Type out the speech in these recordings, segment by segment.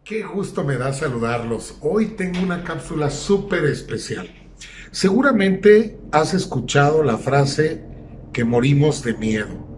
Qué gusto me da saludarlos. Hoy tengo una cápsula súper especial. Seguramente has escuchado la frase que morimos de miedo.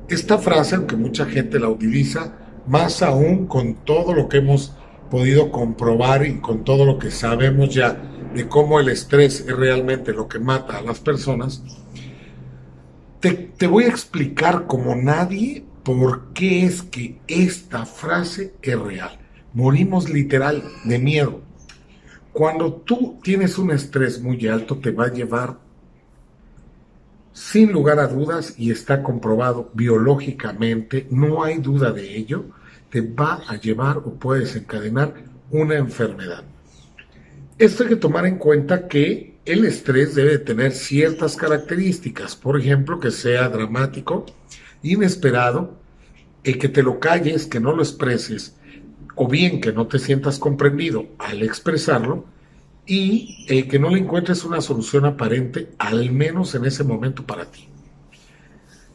Esta frase, aunque mucha gente la utiliza, más aún con todo lo que hemos podido comprobar y con todo lo que sabemos ya de cómo el estrés es realmente lo que mata a las personas, te voy a explicar como nadie por qué es que esta frase es real. Morimos literal de miedo. Cuando tú tienes un estrés muy alto, te va a llevar, sin lugar a dudas, y está comprobado biológicamente, no hay duda de ello, te va a llevar o puede desencadenar una enfermedad. Esto hay que tomar en cuenta que el estrés debe tener ciertas características, por ejemplo, que sea dramático, inesperado, que te lo calles, que no lo expreses, o bien que no te sientas comprendido al expresarlo, y que no le encuentres una solución aparente, al menos en ese momento para ti.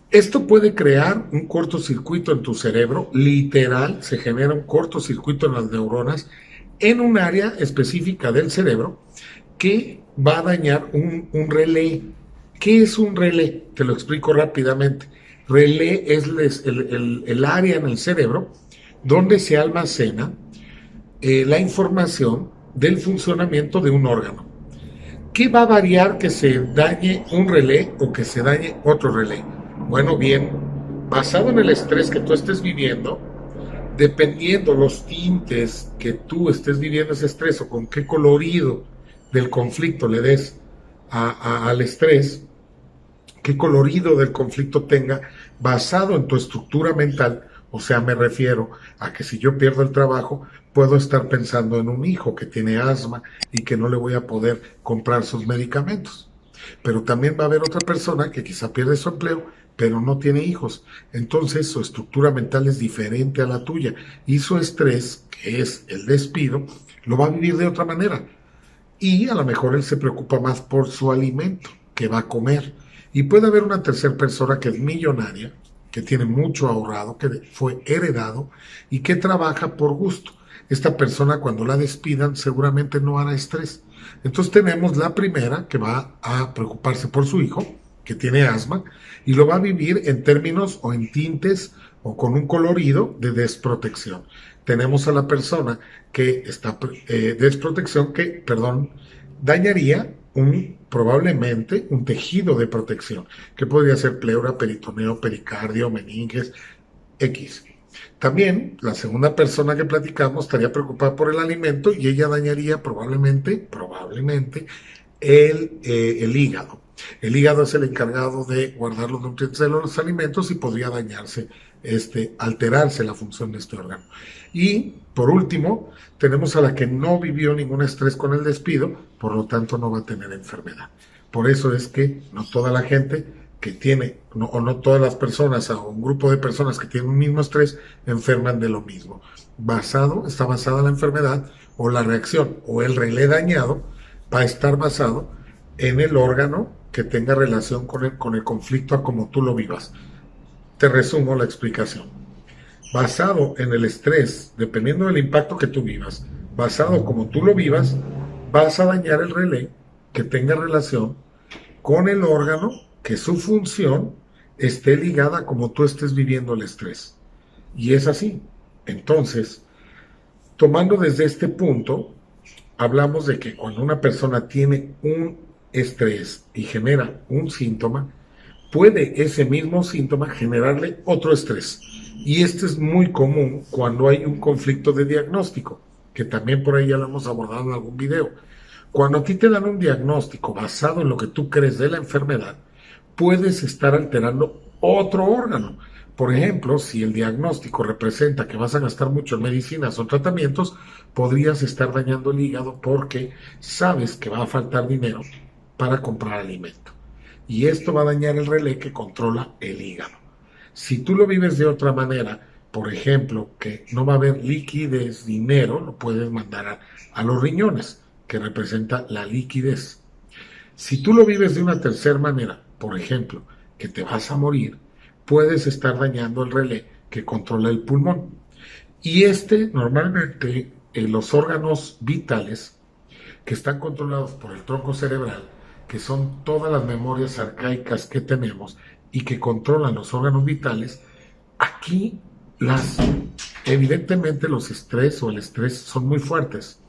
Esto puede crear un cortocircuito en tu cerebro, literal, se genera un cortocircuito en las neuronas en un área específica del cerebro que va a dañar un relé. ¿Qué es un relé? Te lo explico rápidamente. Relé es el área en el cerebro donde se almacena la información del funcionamiento de un órgano. ¿Qué va a variar que se dañe un relé o que se dañe otro relé? Bueno, bien, basado en el estrés que tú estés viviendo, dependiendo los tintes que tú estés viviendo ese estrés o con qué colorido del conflicto le des al estrés, qué colorido del conflicto tenga, basado en tu estructura mental. O sea, me refiero a que si yo pierdo el trabajo, puedo estar pensando en un hijo que tiene asma y que no le voy a poder comprar sus medicamentos. Pero también va a haber otra persona que quizá pierde su empleo, pero no tiene hijos. Entonces su estructura mental es diferente a la tuya y su estrés, que es el despido, lo va a vivir de otra manera. Y a lo mejor él se preocupa más por su alimento que va a comer. Y puede haber una tercera persona que es millonaria, que tiene mucho ahorrado, que fue heredado y que trabaja por gusto. Esta persona, cuando la despidan, seguramente no hará estrés. Entonces tenemos la primera, que va a preocuparse por su hijo, que tiene asma, y lo va a vivir en términos o en tintes o con un colorido de desprotección. Tenemos a la persona que está desprotección, que, perdón, dañaría probablemente un tejido de protección, que podría ser pleura, peritoneo, pericardio, meninges, X. También la segunda persona que platicamos estaría preocupada por el alimento y ella dañaría probablemente el hígado. El hígado es el encargado de guardar los nutrientes de los alimentos y podría dañarse, alterarse la función de este órgano. Y por último, tenemos a la que no vivió ningún estrés con el despido, por lo tanto no va a tener enfermedad. Por eso es que no toda la gente que tiene, o no todas las personas, o un grupo de personas que tienen un mismo estrés, enferman de lo mismo. Está basada la enfermedad o la reacción o el relé dañado va a estar basado en el órgano que tenga relación con el conflicto a como tú lo vivas. Te resumo la explicación. Basado en el estrés, dependiendo del impacto que tú vivas, basado como tú lo vivas, vas a dañar el relé que tenga relación con el órgano que su función esté ligada a como tú estés viviendo el estrés. Y es así. Entonces, tomando desde este punto, hablamos de que cuando una persona tiene un estrés y genera un síntoma, puede ese mismo síntoma generarle otro estrés. Y este es muy común cuando hay un conflicto de diagnóstico, que también por ahí ya lo hemos abordado en algún video. Cuando a ti te dan un diagnóstico basado en lo que tú crees de la enfermedad, puedes estar alterando otro órgano. Por ejemplo, si el diagnóstico representa que vas a gastar mucho en medicinas o tratamientos, podrías estar dañando el hígado porque sabes que va a faltar dinero para comprar alimento. Y esto va a dañar el relé que controla el hígado. Si tú lo vives de otra manera, por ejemplo, que no va a haber liquidez, dinero, lo puedes mandar a los riñones, que representa la liquidez. Si tú lo vives de una tercera manera, por ejemplo, que te vas a morir, puedes estar dañando el relé que controla el pulmón. Y normalmente, los órganos vitales que están controlados por el tronco cerebral, que son todas las memorias arcaicas que tenemos y que controlan los órganos vitales, aquí evidentemente los estrés o el estrés son muy fuertes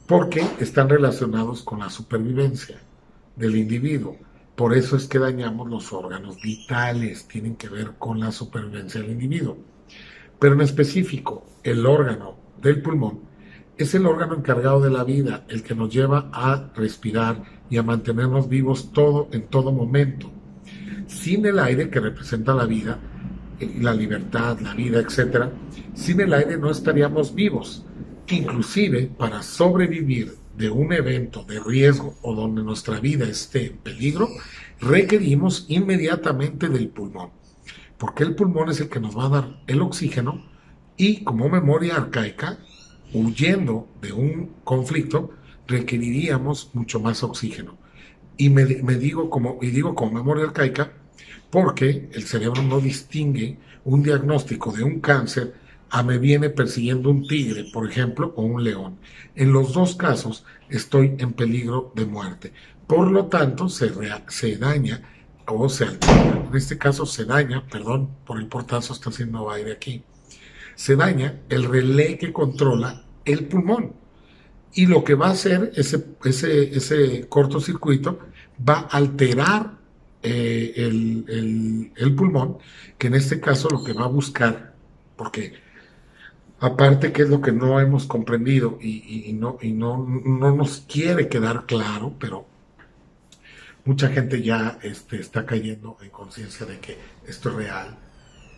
porque están relacionados con la supervivencia del individuo. Por eso es que dañamos los órganos vitales, tienen que ver con la supervivencia del individuo. Pero en específico, el órgano del pulmón es el órgano encargado de la vida, el que nos lleva a respirar y a mantenernos vivos en todo momento. Sin el aire que representa la vida, la libertad, la vida, etc., sin el aire no estaríamos vivos. Inclusive, para sobrevivir de un evento de riesgo o donde nuestra vida esté en peligro, requerimos inmediatamente del pulmón, porque el pulmón es el que nos va a dar el oxígeno y, como memoria arcaica, huyendo de un conflicto, requeriríamos mucho más oxígeno. Y digo como memoria arcaica porque el cerebro no distingue un diagnóstico de un cáncer a me viene persiguiendo un tigre, por ejemplo, o un león. En los dos casos estoy en peligro de muerte. Por lo tanto, se daña o se altera. En este caso se daña, perdón por el portazo, está haciendo aire aquí, se daña el relé que controla el pulmón. Y lo que va a hacer ese cortocircuito va a alterar el pulmón, que en este caso lo que va a buscar, porque aparte que es lo que no hemos comprendido y no nos quiere quedar claro, pero mucha gente ya está cayendo en conciencia de que esto es real.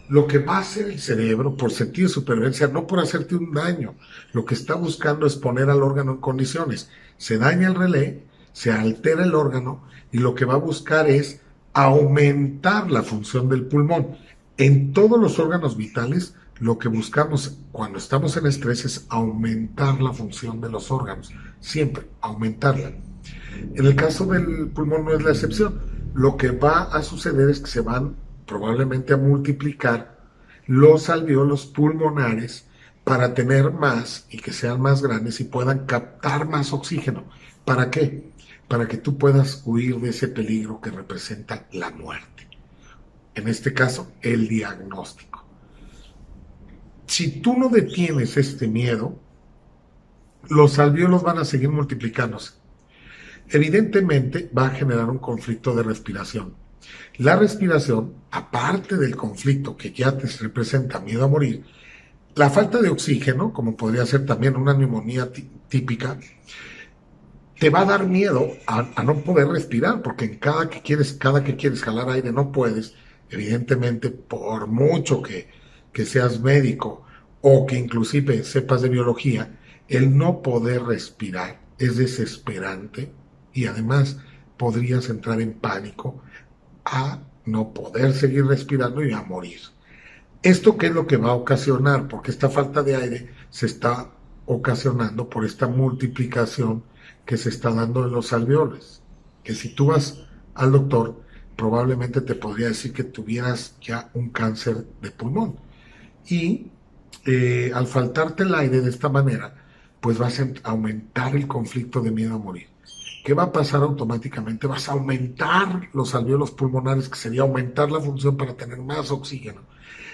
Lo que va a hacer el cerebro por sentir supervivencia, no por hacerte un daño, lo que está buscando es poner al órgano en condiciones. Se daña el relé, se altera el órgano y lo que va a buscar es aumentar la función del pulmón. En todos los órganos vitales, lo que buscamos cuando estamos en estrés es aumentar la función de los órganos, siempre aumentarla. En el caso del pulmón no es la excepción. Lo que va a suceder es que se van probablemente a multiplicar los alvéolos pulmonares para tener más y que sean más grandes y puedan captar más oxígeno. ¿Para qué? Para que tú puedas huir de ese peligro que representa la muerte. En este caso, el diagnóstico. Si tú no detienes este miedo, los alvéolos van a seguir multiplicándose. Evidentemente va a generar un conflicto de respiración. La respiración, aparte del conflicto que ya te representa miedo a morir, la falta de oxígeno, como podría ser también una neumonía típica, te va a dar miedo a no poder respirar, porque cada que quieres jalar aire no puedes. Evidentemente, por mucho que seas médico o que inclusive sepas de biología, el no poder respirar es desesperante y además podrías entrar en pánico a no poder seguir respirando y a morir. ¿Esto qué es lo que va a ocasionar? Porque esta falta de aire se está ocasionando por esta multiplicación que se está dando en los alvéolos. Que si tú vas al doctor, probablemente te podría decir que tuvieras ya un cáncer de pulmón. Y al faltarte el aire de esta manera, pues vas a aumentar el conflicto de miedo a morir. ¿Qué va a pasar automáticamente? Vas a aumentar los alvéolos pulmonares, que sería aumentar la función para tener más oxígeno.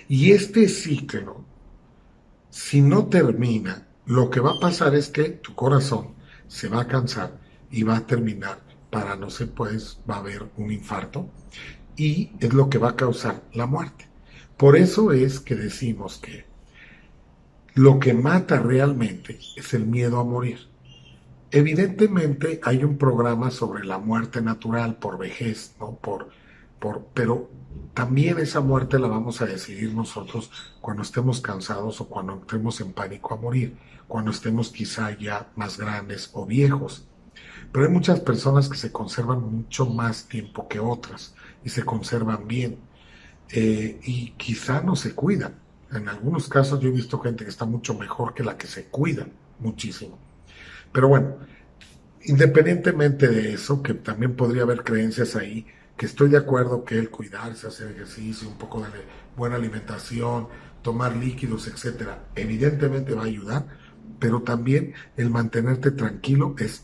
Y este ciclo, si no termina, lo que va a pasar es que tu corazón se va a cansar y va a terminar parándose, pues va a haber un infarto y es lo que va a causar la muerte. Por eso es que decimos que lo que mata realmente es el miedo a morir. Evidentemente hay un programa sobre la muerte natural por vejez, ¿no? Pero también esa muerte la vamos a decidir nosotros cuando estemos cansados o cuando entremos en pánico a morir, cuando estemos quizá ya más grandes o viejos. Pero hay muchas personas que se conservan mucho más tiempo que otras y se conservan bien y quizá no se cuidan. En algunos casos yo he visto gente que está mucho mejor que la que se cuida muchísimo. Pero bueno, independientemente de eso, que también podría haber creencias ahí, que estoy de acuerdo que el cuidarse, hacer ejercicio, un poco de buena alimentación, tomar líquidos, etcétera, evidentemente va a ayudar, pero también el mantenerte tranquilo es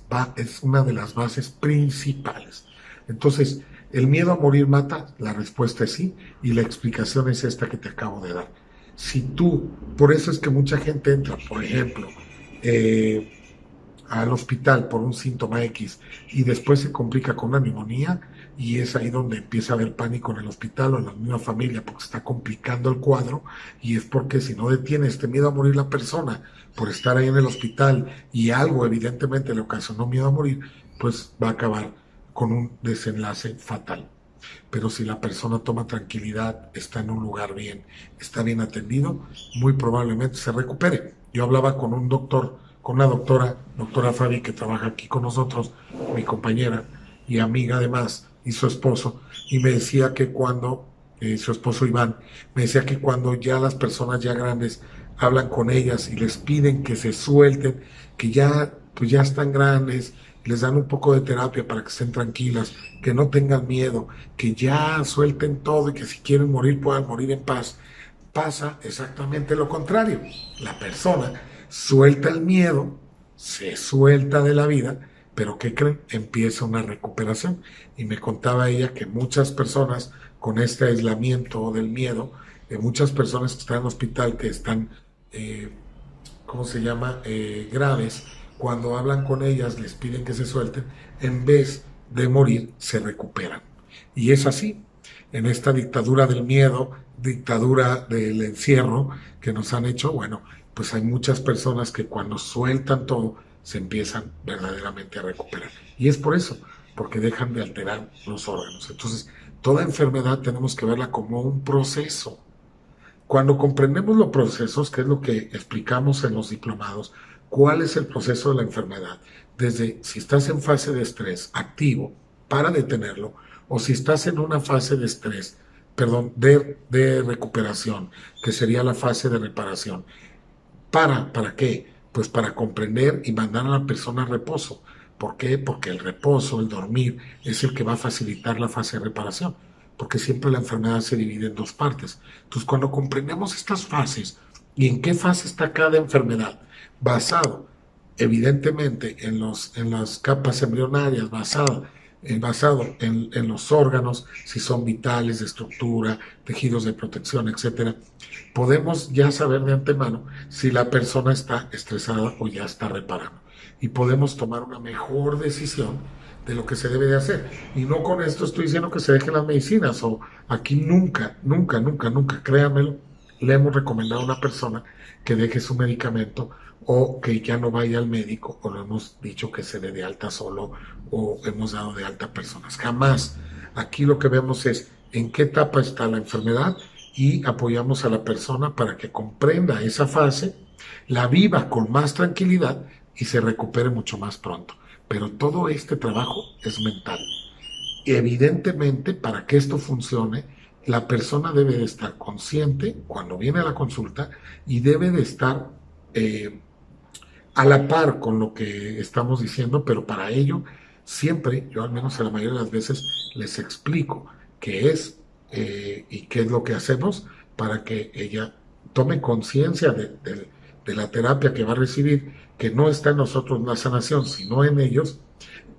una de las bases principales. Entonces, ¿el miedo a morir mata? La respuesta es sí, y la explicación es esta que te acabo de dar. Si tú, por eso es que mucha gente entra, por ejemplo, eh, al hospital por un síntoma X y después se complica con una neumonía, y es ahí donde empieza a haber pánico en el hospital o en la misma familia porque se está complicando el cuadro, y es porque si no detiene este miedo a morir la persona por estar ahí en el hospital y algo evidentemente le ocasionó miedo a morir, pues va a acabar con un desenlace fatal. Pero si la persona toma tranquilidad, está en un lugar bien, está bien atendido, muy probablemente se recupere. Yo hablaba con un doctor, con una doctora Fabi, que trabaja aquí con nosotros, mi compañera y amiga además, y su esposo, y me decía que cuando, su esposo Iván, me decía que cuando ya las personas ya grandes hablan con ellas y les piden que se suelten, que ya, pues ya están grandes, les dan un poco de terapia para que estén tranquilas, que no tengan miedo, que ya suelten todo y que si quieren morir puedan morir en paz. Pasa exactamente lo contrario. La persona suelta el miedo, se suelta de la vida, pero ¿qué creen? Empieza una recuperación. Y me contaba ella que muchas personas con este aislamiento del miedo, muchas personas que están en el hospital, que están, eh, ¿cómo se llama?, graves, cuando hablan con ellas, les piden que se suelten, en vez de morir, se recuperan. Y es así, en esta dictadura del miedo, dictadura del encierro que nos han hecho, bueno, pues hay muchas personas que cuando sueltan todo, se empiezan verdaderamente a recuperar. Y es por eso, porque dejan de alterar los órganos. Entonces, toda enfermedad tenemos que verla como un proceso. Cuando comprendemos los procesos, que es lo que explicamos en los diplomados, cuál es el proceso de la enfermedad, desde si estás en fase de estrés activo para detenerlo, o si estás en una fase de estrés, perdón, de recuperación, que sería la fase de reparación. ¿Para qué? Pues para comprender y mandar a la persona a reposo. ¿Por qué? Porque el reposo, el dormir, es el que va a facilitar la fase de reparación, porque siempre la enfermedad se divide en dos partes. Entonces, cuando comprendemos estas fases y en qué fase está cada enfermedad, basado evidentemente en las capas embrionarias, basado en los órganos, si son vitales, de estructura, tejidos de protección, etcétera, podemos ya saber de antemano si la persona está estresada o ya está reparando. Y podemos tomar una mejor decisión de lo que se debe de hacer. Y no con esto estoy diciendo que se dejen las medicinas, o aquí nunca, nunca, nunca, nunca, créanmelo, le hemos recomendado a una persona que deje su medicamento o que ya no vaya al médico, o lo hemos dicho que se dé de alta solo, o hemos dado de alta a personas. Jamás. Aquí lo que vemos es en qué etapa está la enfermedad y apoyamos a la persona para que comprenda esa fase, la viva con más tranquilidad y se recupere mucho más pronto. Pero todo este trabajo es mental. Evidentemente, para que esto funcione, la persona debe de estar consciente cuando viene a la consulta y debe de estar a la par con lo que estamos diciendo, pero para ello siempre, yo al menos a la mayoría de las veces, les explico qué es y qué es lo que hacemos para que ella tome conciencia de la terapia que va a recibir, que no está en nosotros la sanación, sino en ellos,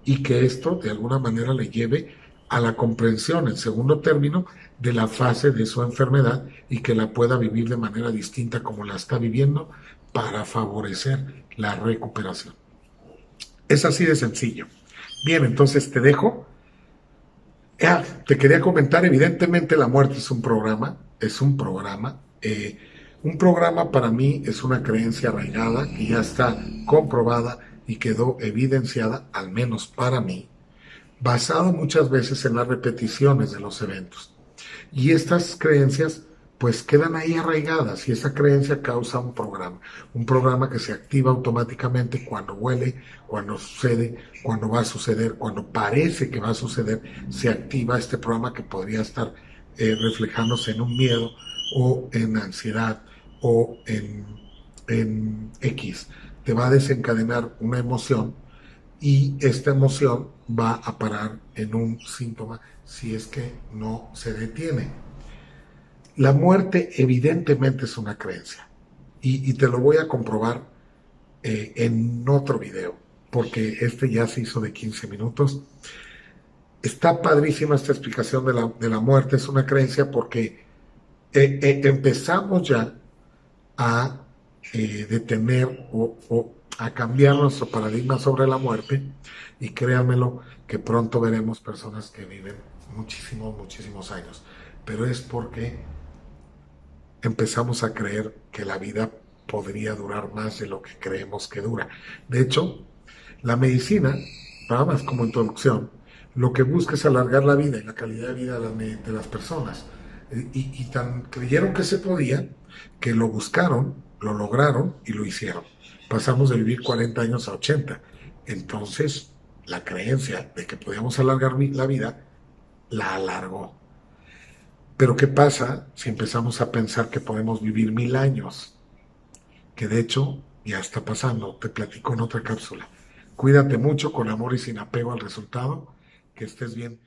y que esto de alguna manera le lleve a la comprensión, en segundo término, de la fase de su enfermedad, y que la pueda vivir de manera distinta como la está viviendo, para favorecer la recuperación. Es así de sencillo. Bien, entonces te dejo. Te quería comentar, evidentemente la muerte es un programa, un programa para mí es una creencia arraigada y ya está comprobada y quedó evidenciada, al menos para mí, basado muchas veces en las repeticiones de los eventos. Y estas creencias pues quedan ahí arraigadas, y esa creencia causa un programa que se activa automáticamente cuando huele, cuando sucede, cuando va a suceder, cuando parece que va a suceder, se activa este programa que podría estar reflejándose en un miedo o en ansiedad o en X. Te va a desencadenar una emoción, y esta emoción va a parar en un síntoma si es que no se detiene. La muerte evidentemente es una creencia y te lo voy a comprobar en otro video, porque este ya se hizo de 15 minutos. Está padrísima esta explicación de la muerte, es una creencia porque empezamos ya a detener o a cambiar nuestro paradigma sobre la muerte y créanmelo que pronto veremos personas que viven muchísimos, muchísimos años, pero es porque empezamos a creer que la vida podría durar más de lo que creemos que dura. De hecho, la medicina, nada más como introducción, lo que busca es alargar la vida y la calidad de vida de las personas. Y tan creyeron que se podía, que lo buscaron, lo lograron y lo hicieron. Pasamos de vivir 40 años a 80. Entonces, la creencia de que podíamos alargar la vida, la alargó. Pero ¿qué pasa si empezamos a pensar que podemos vivir 1000 años? Que de hecho ya está pasando, te platico en otra cápsula. Cuídate mucho, con amor y sin apego al resultado, que estés bien.